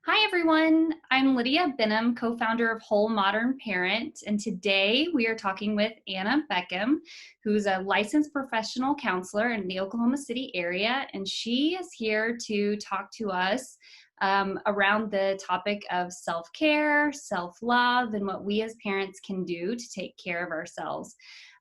Hi, everyone. I'm Lydia Benham, co-founder of Whole Modern Parent, and today we are talking with Anna Beckham, who's a licensed professional counselor in the Oklahoma City area, and she is here to talk to us around the topic of self-care, self-love, and what we as parents can do to take care of ourselves.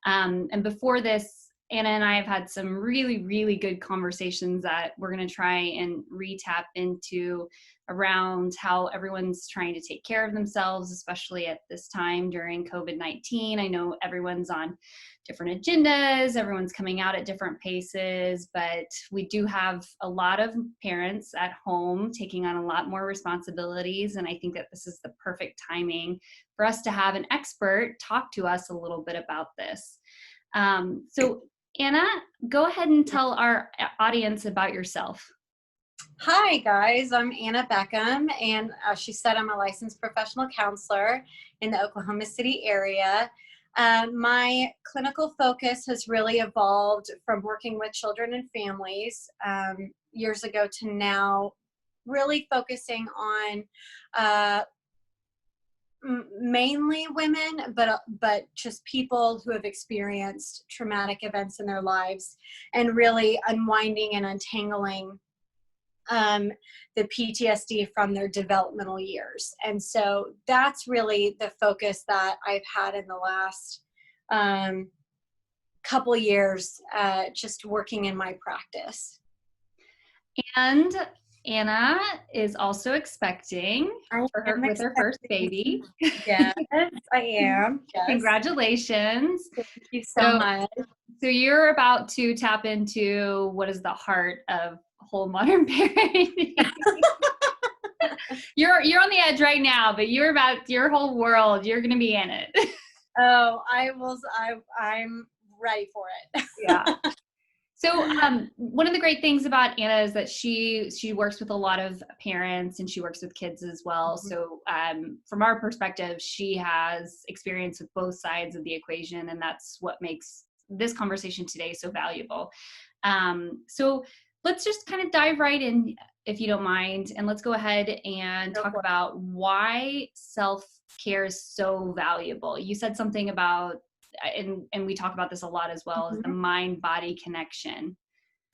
And before this, Anna and I have had some really, really good conversations that we're going to try and re-tap into around how everyone's trying to take care of themselves, especially at this time during COVID-19. I know everyone's on different agendas, everyone's coming out at different paces, but we do have a lot of parents at home taking on a lot more responsibilities. And I think that this is the perfect timing for us to have an expert talk to us a little bit about this. So Anna, go ahead and tell our audience about yourself. Hi guys, I'm Anna Beckham, and as she said, I'm a licensed professional counselor in the Oklahoma City area. My clinical focus has really evolved from working with children and families years ago to now really focusing on mainly women, but just people who have experienced traumatic events in their lives and really unwinding and untangling the PTSD from their developmental years. And so that's really the focus that I've had in the last couple years, just working in my practice. And Anna is also expecting with her first baby. Yes, I am. Yes. Congratulations. Thank you so much. So you're about to tap into what is the heart of whole modern parenting. You're on the edge right now, but you're about your whole world. You're going to be in it. Oh, I'm ready for it. Yeah. So one of the great things about Anna is that she works with a lot of parents and she works with kids as well. Mm-hmm. So from our perspective, she has experience with both sides of the equation, and that's what makes this conversation today so valuable. So let's just kind of dive right in, if you don't mind, and let's go ahead and talk about why self-care is so valuable. You said something about, and we talk about this a lot as well, mm-hmm. is the mind-body connection.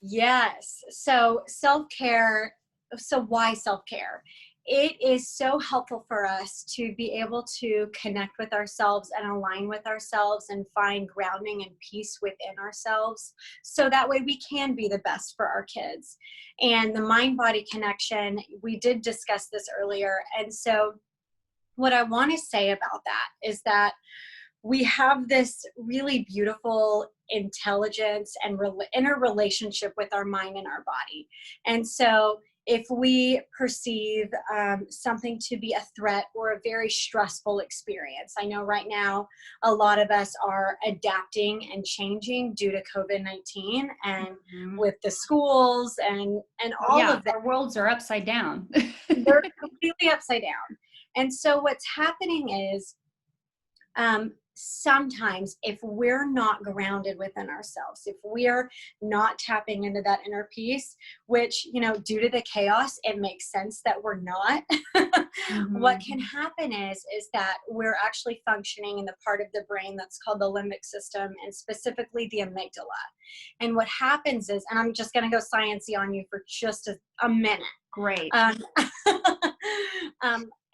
Yes. So self-care. So why self-care? It is so helpful for us to be able to connect with ourselves and align with ourselves and find grounding and peace within ourselves. So that way we can be the best for our kids. And the mind-body connection, we did discuss this earlier. And so what I want to say about that is that we have this really beautiful intelligence and inner relationship with our mind and our body. And so if we perceive something to be a threat or a very stressful experience, I know right now a lot of us are adapting and changing due to COVID-19 and mm-hmm. with the schools and all of that. Our worlds are upside down. They're completely upside down. And so what's happening is sometimes if we're not grounded within ourselves, if we're not tapping into that inner peace, which, you know, due to the chaos, it makes sense that we're not. Mm-hmm. What can happen is that we're actually functioning in the part of the brain that's called the limbic system, and specifically the amygdala. And what happens is, and I'm just going to go sciencey on you for just a minute. Great.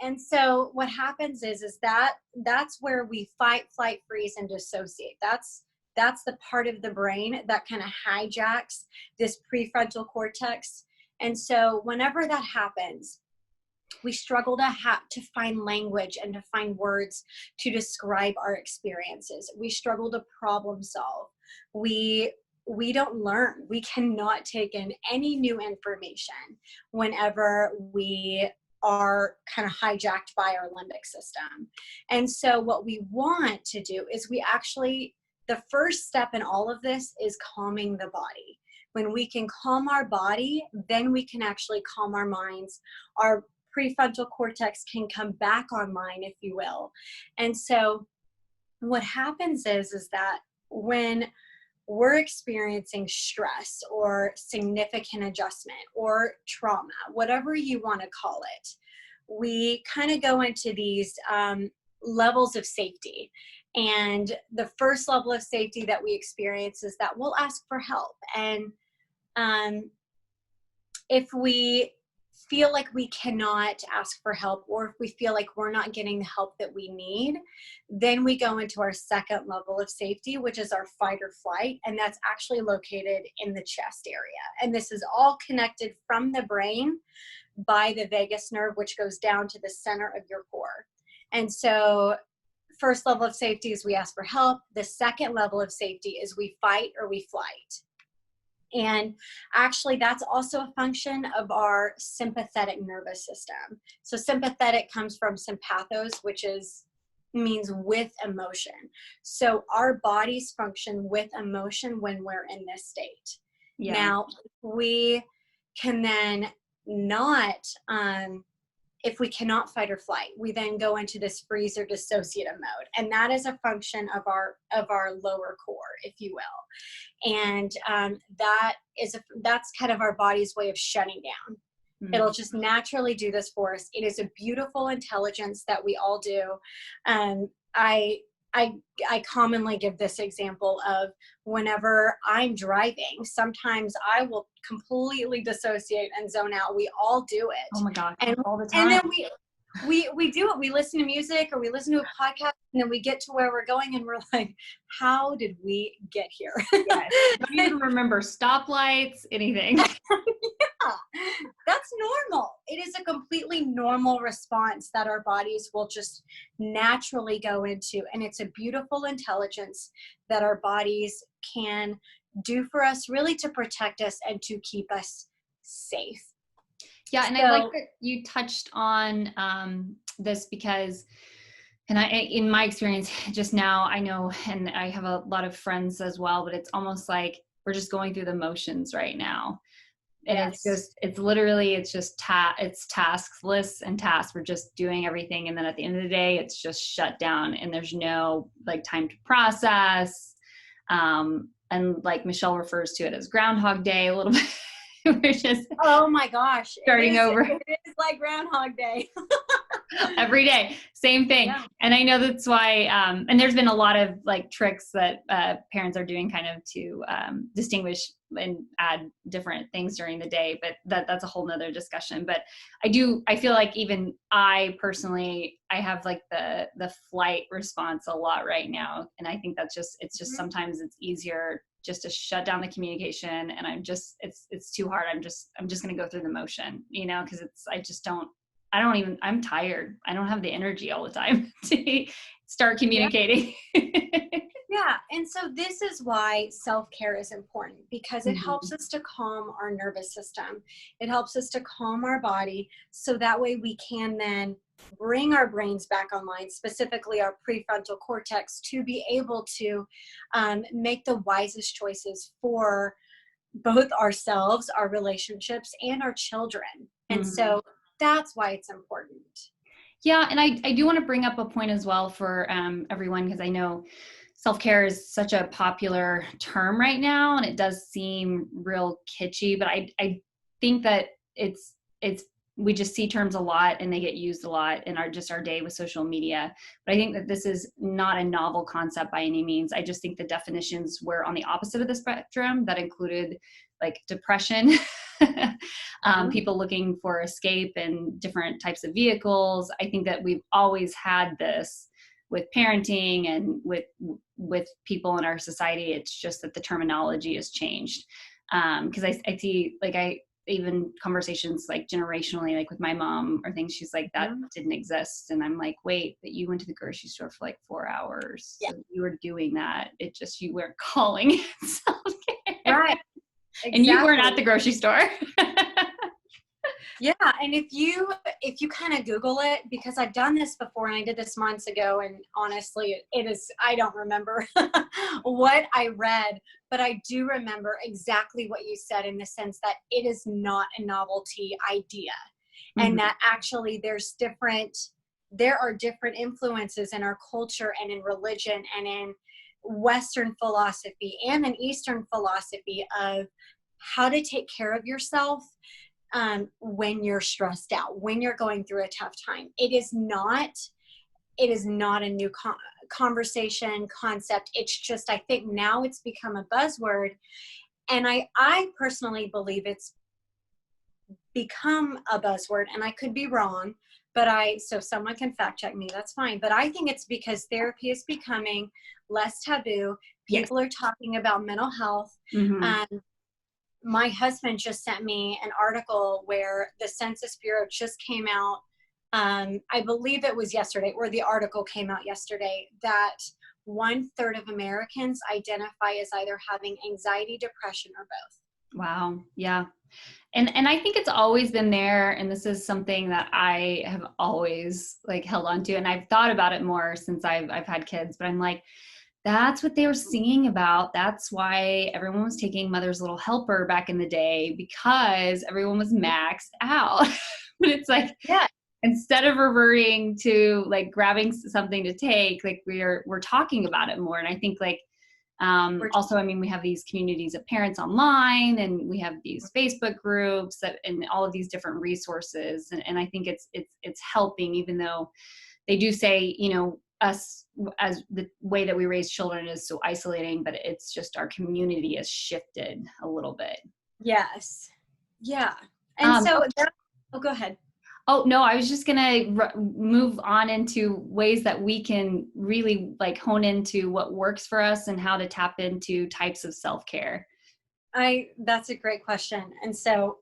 And so what happens is that that's where we fight, flight, freeze, and dissociate. That's the part of the brain that kind of hijacks this prefrontal cortex. And so whenever that happens, we struggle to find language and to find words to describe our experiences. We struggle to problem solve. We don't learn. We cannot take in any new information whenever we are kind of hijacked by our limbic system. And so what we want to do is the first step in all of this is calming the body. When we can calm our body, then we can actually calm our minds. Our prefrontal cortex can come back online, if you will. And so what happens is that when we're experiencing stress or significant adjustment or trauma, whatever you want to call it, we kind of go into these levels of safety. And the first level of safety that we experience is that we'll ask for help. And if we feel like we cannot ask for help, or if we feel like we're not getting the help that we need, then we go into our second level of safety, which is our fight or flight. And that's actually located in the chest area. And this is all connected from the brain by the vagus nerve, which goes down to the center of your core. And so first level of safety is we ask for help. The second level of safety is we fight or we flight. And actually, that's also a function of our sympathetic nervous system. So sympathetic comes from sympathos, which means with emotion. So our bodies function with emotion when we're in this state. Yeah. Now, we can then not, if we cannot fight or flight, we then go into this freeze or dissociative mode. And that is a function of our lower core, if you will. And that's kind of our body's way of shutting down. Mm-hmm. It'll just naturally do this for us. It is a beautiful intelligence that we all do. I commonly give this example of whenever I'm driving, sometimes I will completely dissociate and zone out. We all do it. Oh my God. And all the time. And then we do it. We listen to music or we listen to a podcast, and then we get to where we're going and we're like, how did we get here? Yes. Don't even remember stoplights, anything. Yeah, that's normal. It is a completely normal response that our bodies will just naturally go into. And it's a beautiful intelligence that our bodies can do for us, really to protect us and to keep us safe. Yeah, and I like that you touched on this because, and in my experience just now, I know, and I have a lot of friends as well, but it's almost like we're just going through the motions right now. And yes. It's literally tasks lists and tasks. We're just doing everything. And then at the end of the day, it's just shut down and there's no like time to process. And like Michelle refers to it as Groundhog Day a little bit. We're just oh my gosh, starting over. It is like Groundhog Day. Every day, same thing. Yeah. And I know that's why, and there's been a lot of like tricks that parents are doing kind of to distinguish and add different things during the day, but that's a whole nother discussion. But I feel like even I personally, I have like the flight response a lot right now. And I think it's just mm-hmm. Sometimes it's easier just to shut down the communication. And it's too hard. I'm just going to go through the motion, cause I'm tired. I don't have the energy all the time to start communicating. Yeah. And so this is why self-care is important, because it mm-hmm. helps us to calm our nervous system. It helps us to calm our body. So that way we can then bring our brains back online, specifically our prefrontal cortex, to be able to make the wisest choices for both ourselves, our relationships, and our children. And mm-hmm. so that's why it's important. Yeah. And I do want to bring up a point as well for everyone, because I know self-care is such a popular term right now, and it does seem real kitschy, but I think that we just see terms a lot and they get used a lot in our day with social media. But I think that this is not a novel concept by any means. I just think the definitions were on the opposite of the spectrum that included like depression, mm-hmm. people looking for escape and different types of vehicles. I think that we've always had this with parenting and with people in our society. It's just that the terminology has changed. Because I see even conversations like generationally, like with my mom or things, she's like, that mm-hmm. didn't exist. And I'm like, wait, but you went to the grocery store for like 4 hours. Yeah. So you were doing that. It just, you weren't calling it self-care. Right. Exactly. And you weren't at the grocery store. Yeah. And if you kind of Google it, because I've done this before and I did this months ago, and honestly, I don't remember what I read, but I do remember exactly what you said, in the sense that it is not a novelty idea. Mm-hmm. And that actually there are different influences in our culture and in religion and in Western philosophy and an Eastern philosophy of how to take care of yourself when you're stressed out, when you're going through a tough time. It is not a new conversation concept. It's just, I think now it's become a buzzword. And I personally believe it's become a buzzword, and I could be wrong, but so someone can fact check me, that's fine. But I think it's because therapy is becoming less taboo. Yes. People are talking about mental health. Mm-hmm. My husband just sent me an article where the Census Bureau just came out. I believe it was yesterday, or the article came out yesterday, that 1/3 of Americans identify as either having anxiety, depression, or both. Wow. Yeah. And I think it's always been there. And this is something that I have always like held on to. And I've thought about it more since I've had kids, but I'm like, that's what they were singing about. That's why everyone was taking Mother's Little Helper back in the day, because everyone was maxed out. But it's like, Yeah. instead of reverting to like grabbing something to take, like we're talking about it more. And I think like, also, I mean, we have these communities of parents online, and we have these Facebook groups and all of these different resources. And I think it's helping, even though they do say, us as the way that we raise children is so isolating, but it's just our community has shifted a little bit. Yes. Yeah. And so go ahead. Oh, no, I was just going to move on into ways that we can really like hone into what works for us and how to tap into types of self-care. That's a great question. And so,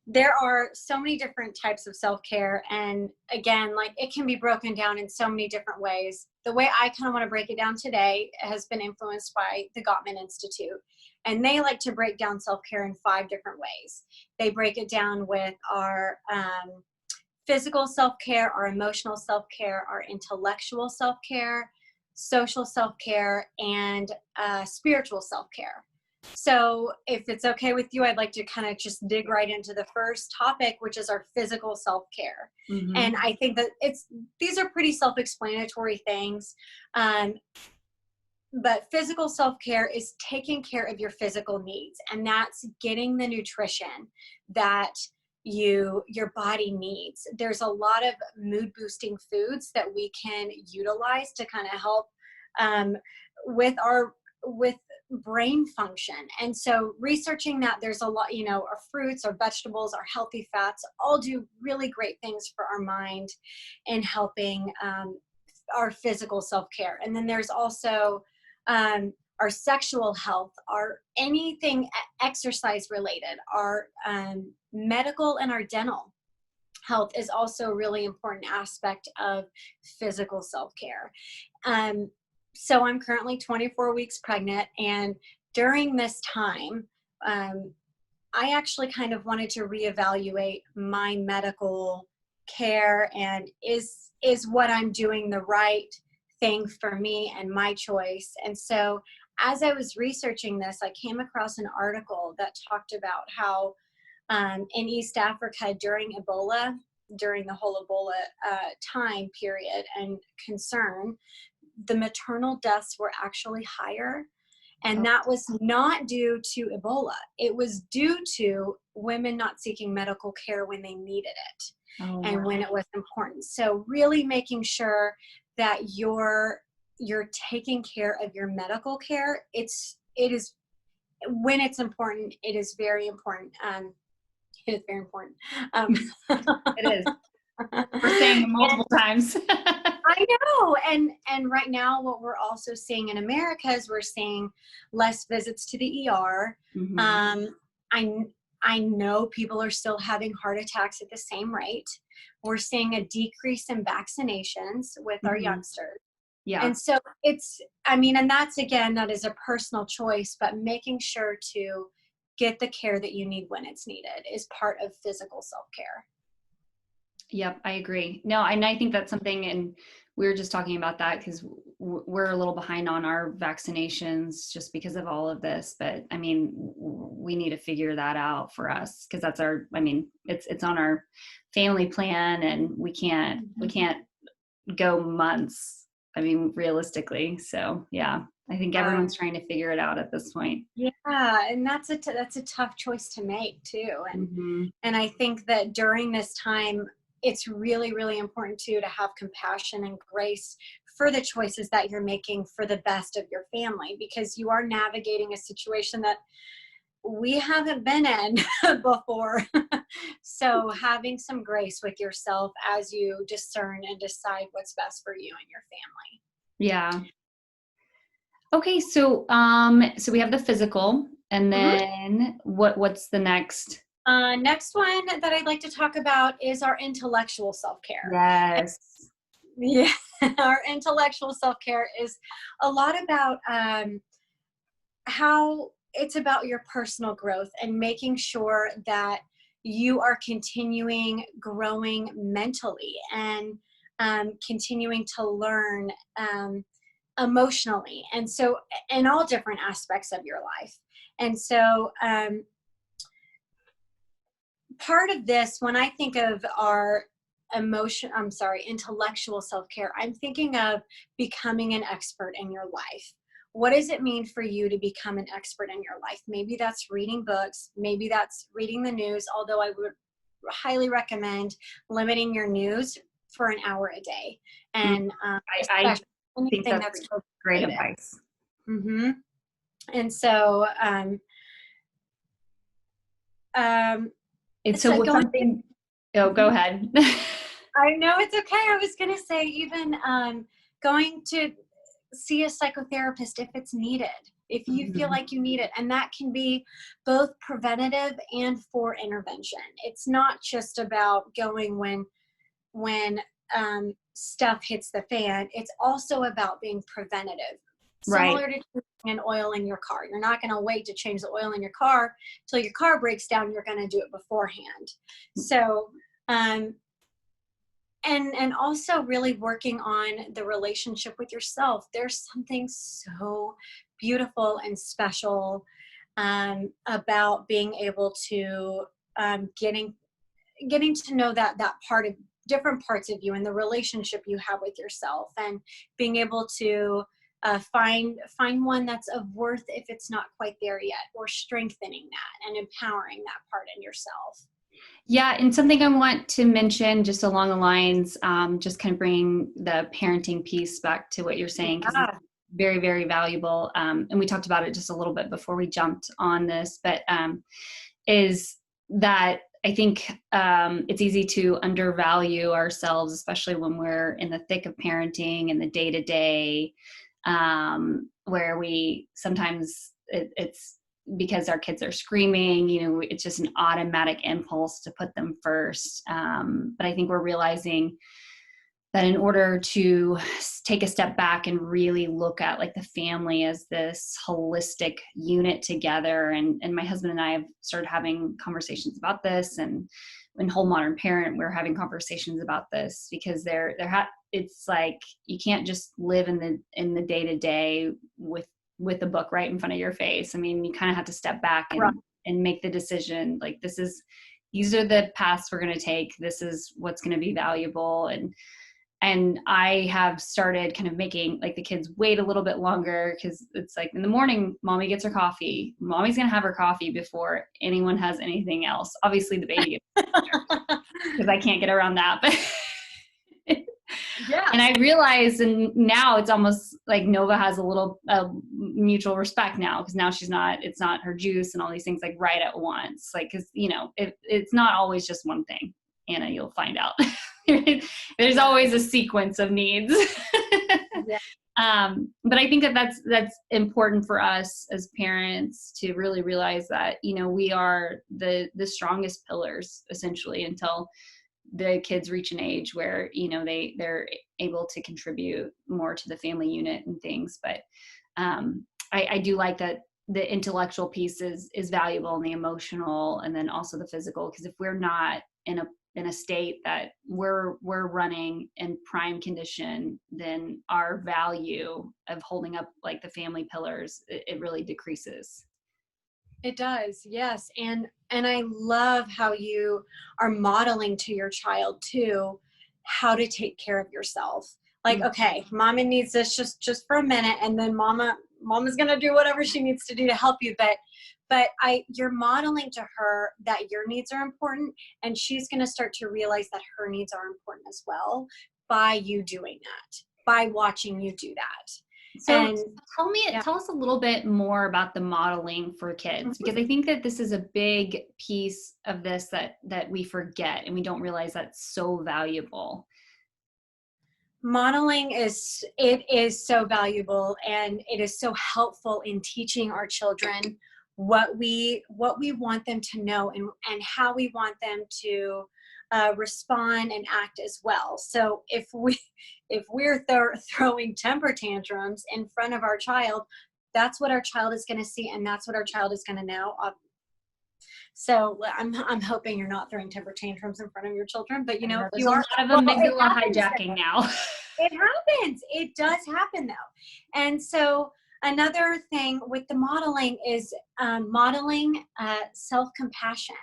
there are so many different types of self-care. And again, like it can be broken down in so many different ways. The way I kind of want to break it down today has been influenced by the Gottman Institute. And they like to break down self-care in 5 different ways. They break it down with our physical self-care, our emotional self-care, our intellectual self-care, social self-care, and spiritual self-care. So if it's okay with you, I'd like to kind of just dig right into the first topic, which is our physical self-care. Mm-hmm. And I think that these are pretty self-explanatory things. But physical self-care is taking care of your physical needs, and that's getting the nutrition that your body needs. There's a lot of mood boosting foods that we can utilize to kind of help with brain function. And so researching that, there's a lot, our fruits, our vegetables, our healthy fats all do really great things for our mind and helping our physical self-care. And then there's also our sexual health, our anything exercise related, our medical and our dental health is also a really important aspect of physical self-care. So I'm currently 24 weeks pregnant, and during this time, I actually kind of wanted to reevaluate my medical care, and is what I'm doing the right thing for me and my choice. And so as I was researching this, I came across an article that talked about how in East Africa during the whole Ebola time period and concern, the maternal deaths were actually higher. And that was not due to Ebola. It was due to women not seeking medical care when they needed it and when it was important. So really making sure that you're taking care of your medical care. It is when it's important. It is very important. It is very important. It is. We're saying it multiple times. I know. And right now what we're also seeing in America is we're seeing less visits to the ER. Mm-hmm. I know people are still having heart attacks at the same rate. We're seeing a decrease in vaccinations with our youngsters. Yeah. And so and that's, again, that is a personal choice, but making sure to get the care that you need when it's needed is part of physical self-care. Yep, I agree. No, and I think that's something, and we were just talking about that because we're a little behind on our vaccinations just because of all of this. But I mean, we need to figure that out for us because that's it's on our family plan, and we can't go months I mean, realistically. So yeah, I think Uh, everyone's trying to figure it out at this point. yeah, and that's a tough choice to make too. Hmm. And I think that during this time, it's really, really important too to have compassion and grace for the choices that you're making for the best of your family, because you are navigating a situation that we haven't been in before. So having some grace with yourself as you discern and decide what's best for you and your family. Yeah. Okay, so so we have the physical, and Mhm. then what's the next? Next one that I'd like to talk about is our intellectual self-care. Yes. Yeah, our intellectual self-care is a lot about how it's about your personal growth and making sure that you are continuing growing mentally and continuing to learn emotionally. And so, in all different aspects of your life. And so, part of this, when I think of our intellectual self-care, I'm thinking of becoming an expert in your life. What does it mean for you to become an expert in your life? Maybe that's reading books, maybe that's reading the news, although I would highly recommend limiting your news for an hour a day. Mm, And I especially think anything that's that's great related. advice. Hmm. And so, um, It's so so what's going something. Oh, go to, ahead. I know it's okay. I was going to say, even going to see a psychotherapist if it's needed, if you feel Mhm. like you need it. And that can be both preventative and for intervention. It's not just about going when stuff hits the fan. It's also about being preventative. Right. Similar to changing an oil in your car. You're not going to wait to change the oil in your car till your car breaks down. You're going to do it beforehand. So, um, and also really working on the relationship with yourself. There's something so beautiful and special about being able to getting to know that part of different parts of you and the relationship you have with yourself, and being able to find one that's of worth if it's not quite there yet, or strengthening that and empowering that part in yourself. Yeah, and something I want to mention just along the lines, just kind of bringing the parenting piece back to what you're saying, because it's Yeah. very, very valuable. And we talked about it just a little bit before we jumped on this, but is that I think it's easy to undervalue ourselves, especially when we're in the thick of parenting and the day to day, where we sometimes it's because our kids are screaming, it's just an automatic impulse to put them first. But I think we're realizing that in order to take a step back and really look at like the family as this holistic unit together, and my husband and I have started having conversations about this, and in Whole Modern Parent we're having conversations about this, because it's like you can't just live in the day to day with the book right in front of your face. I mean, you kind of have to step back Right. and make the decision, like these are the paths we're going to take, this is what's going to be valuable. And I have started kind of making like the kids wait a little bit longer, because it's like in the morning, mommy gets her coffee. Mommy's going to have her coffee before anyone has anything else. Obviously the baby, because I can't get around that. But Yeah. and I realized, and now it's almost like Nova has a little mutual respect now, because now it's not her juice and all these things like right at once. Like, because, it's not always just one thing. Anna, you'll find out. There's Yeah. always a sequence of needs. Yeah. But I think that that's important for us as parents to really realize that, we are the strongest pillars essentially until the kids reach an age where, they're able to contribute more to the family unit and things. But I do like that the intellectual piece is valuable, and the emotional, and then also the physical, because if we're not in a state that we're running in prime condition, then our value of holding up like the family pillars, it really decreases. It does, yes. And I love how you are modeling to your child too how to take care of yourself. Like, okay, mama needs this just for a minute, and then mama's gonna do whatever she needs to do to help you. But you're modeling to her that your needs are important, and she's gonna start to realize that her needs are important as well by you doing that, by watching you do that. So And yeah. tell us a little bit more about the modeling for kids, because I think that this is a big piece of this that we forget and we don't realize that's so valuable. Modeling is so valuable, and it is so helpful in teaching our children what we want them to know, and how we want them to respond and act as well. So if we're throwing temper tantrums in front of our child, that's what our child is going to see, and that's what our child is going to know. So I'm hoping you're not throwing temper tantrums in front of your children, but if There's you a are, lot of well, amygdala hijacking now. it happens. It does happen though. And so another thing with the modeling is modeling self-compassion.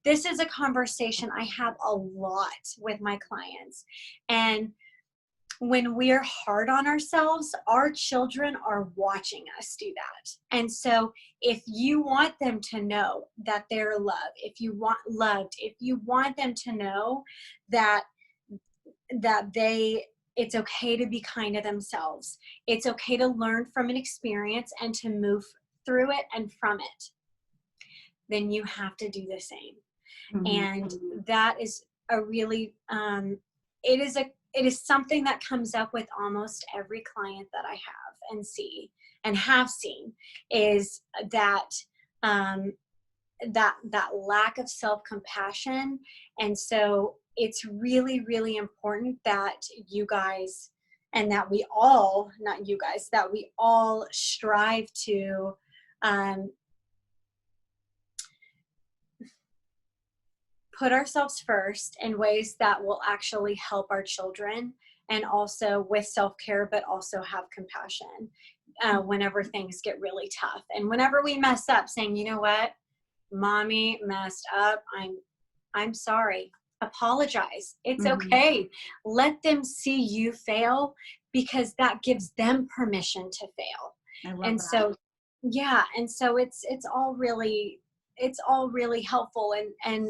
This is a conversation I have a lot with my clients. And when we're hard on ourselves, our children are watching us do that. And so if you want them to know that they're loved, if you want them to know that it's okay to be kind to themselves, it's okay to learn from an experience and to move through it and from it, then you have to do the same. And that is a really it is something that comes up with almost every client that I have and see and have seen, is that that lack of self-compassion. And so it's really, really important that you guys, and that we all, not you guys, that we all strive to put ourselves first in ways that will actually help our children, and also with self-care, but also have compassion whenever things get really tough. And whenever we mess up, saying, you know what, mommy messed up, I'm sorry, apologize, it's okay. Let them see you fail, because that gives them permission to fail. I love And that. so yeah, and so it's all really helpful, and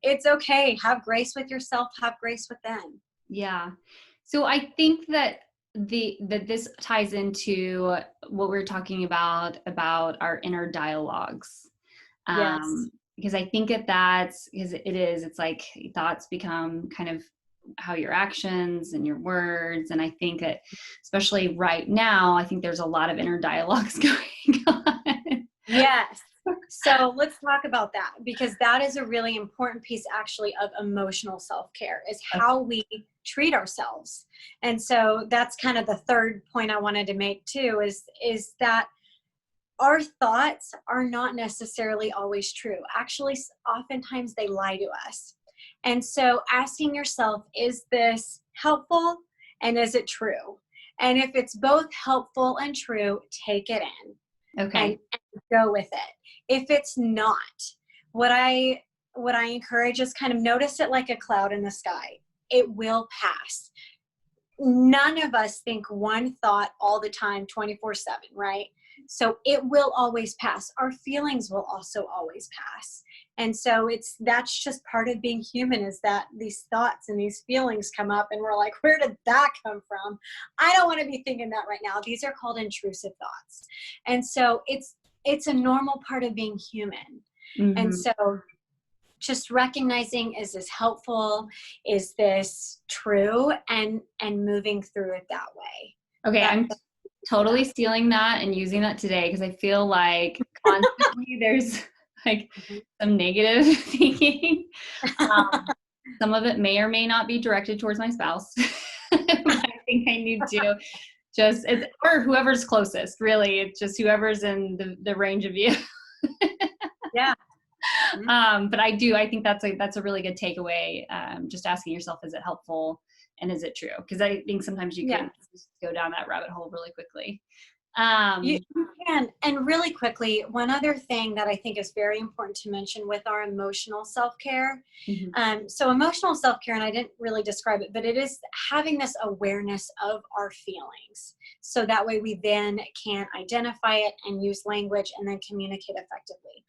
it's okay. Have grace with yourself, have grace with them. Yeah. So I think that that this ties into what we're talking about our inner dialogues. Yes. Because I think that's because it's like thoughts become kind of how your actions and your words. And I think that especially right now, I think there's a lot of inner dialogues going on. Yes. So let's talk about that, because that is a really important piece actually of emotional self-care, is how we treat ourselves. And so that's kind of the third point I wanted to make too, is that our thoughts are not necessarily always true. Actually, oftentimes they lie to us. And so asking yourself, is this helpful and is it true? And if it's both helpful and true, take it in. Okay. And go with it. If it's not, what I encourage is kind of notice it like a cloud in the sky. It will pass. None of us think one thought all the time, 24/7, right? So it will always pass. Our feelings will also always pass. And so that's just part of being human, is that these thoughts and these feelings come up and we're like, where did that come from? I don't want to be thinking that right now. These are called intrusive thoughts. And so it's a normal part of being human. And so just recognizing, is this helpful? Is this true? And moving through it that way. Okay. I'm totally stealing that and using that today, because I feel like constantly there's like some negative thinking. Some of it may or may not be directed towards my spouse. I think I need to or whoever's closest, really. It's just whoever's in the range of you. Yeah. But I think that's a really good takeaway. Just asking yourself, is it helpful and is it true? Because I think sometimes you can just go down that rabbit hole really quickly. You Um, can. And really quickly, one other thing that I think is very important to mention with our emotional self-care. mhm. So emotional self-care, and I didn't really describe it, but it is having this awareness of our feelings. So that way we then can identify it and use language and then communicate effectively.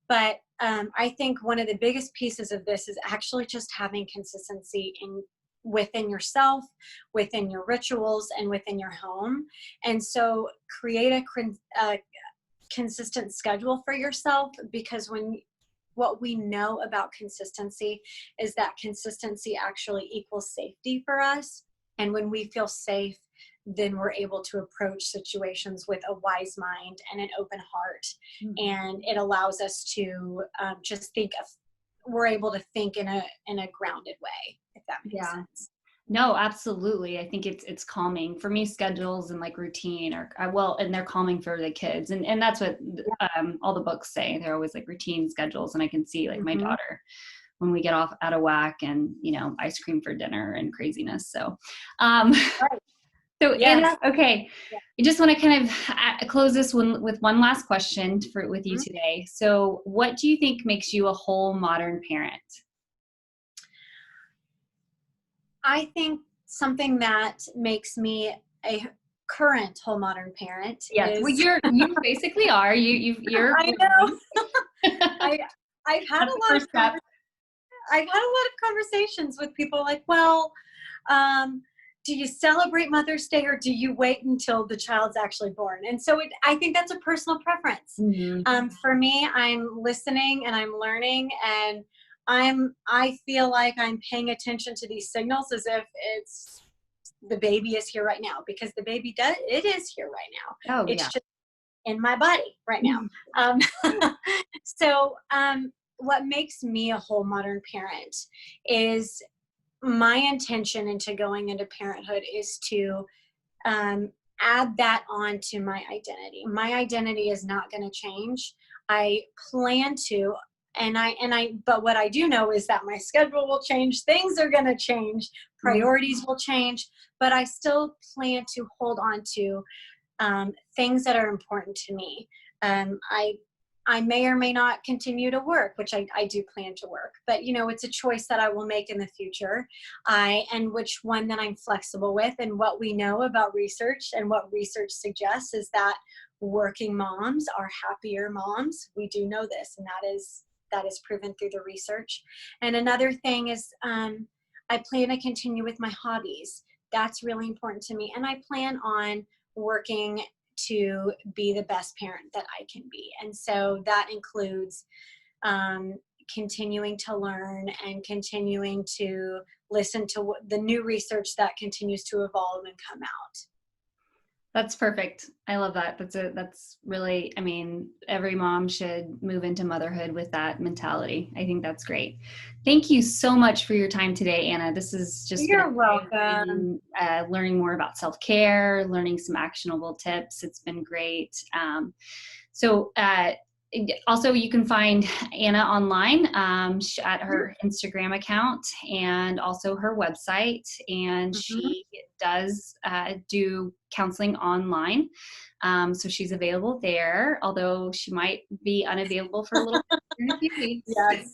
But I think one of the biggest pieces of this is actually just having consistency in within yourself, within your rituals, and within your home. And so create a consistent schedule for yourself, because what we know about consistency is that consistency actually equals safety for us. And when we feel safe, then we're able to approach situations with a wise mind and an open heart. Mhm. And it allows us to just think of, we're able to think in a grounded way, if that makes Yeah. sense. No, absolutely. I think it's calming for me. Schedules and like routine are well, and they're calming for the kids, and that's what all the books say. They're always like routine schedules, and I can see like my Mm-hmm. daughter when we get off out of whack, and ice cream for dinner and craziness. So, um, Right. so Yes. Anna, okay, Yeah. I just want to kind of close this one with one last question with you Mhm. today. So, what do you think makes you a whole modern parent? I think something that makes me a current whole modern parent Yes, well, is you basically are. You're I know. I I've had That's a the lot of first step. I've had a lot of conversations with people like, well, um, do you celebrate Mother's Day or do you wait until the child's actually born? And so I think that's a personal preference. Mhm. For me, I'm listening and I'm learning, and I feel like I'm paying attention to these signals as if it's the baby is here right now, because the baby it is here right now. Oh, It's yeah. just in my body right now. Mhm. Um, so, what makes me a whole modern parent is my intention into going into parenthood is to um, add that on to my identity. My identity is not going to change. I plan to, but what I do know is that my schedule will change. Things are going to change. Mhm. Priorities will change, but I still plan to hold on to things that are important to me. I may or may not continue to work, which I do plan to work, but it's a choice that I will make in the future. And which one that I'm flexible with. And what we know about research and what research suggests is that working moms are happier moms. We do know this, and that is proven through the research. And another thing is, I plan to continue with my hobbies. That's really important to me, and I plan on working to be the best parent that I can be. And so that includes um, continuing to learn and continuing to listen to the new research that continues to evolve and come out. That's perfect. I love that. That's really, I mean, every mom should move into motherhood with that mentality. I think that's great. Thank you so much for your time today, Anna. This has just been You're welcome. amazing, learning more about self-care, learning some actionable tips. It's been great. So also, you can find Anna online at her Instagram account and also her website. And Mhm. she does do counseling online. So she's available there, although she might be unavailable for a little bit in a few weeks. Yes.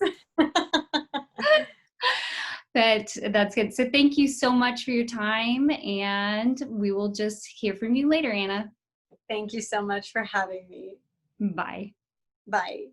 But that's good. So thank you so much for your time. And we will just hear from you later, Anna. Thank you so much for having me. Bye. Bye.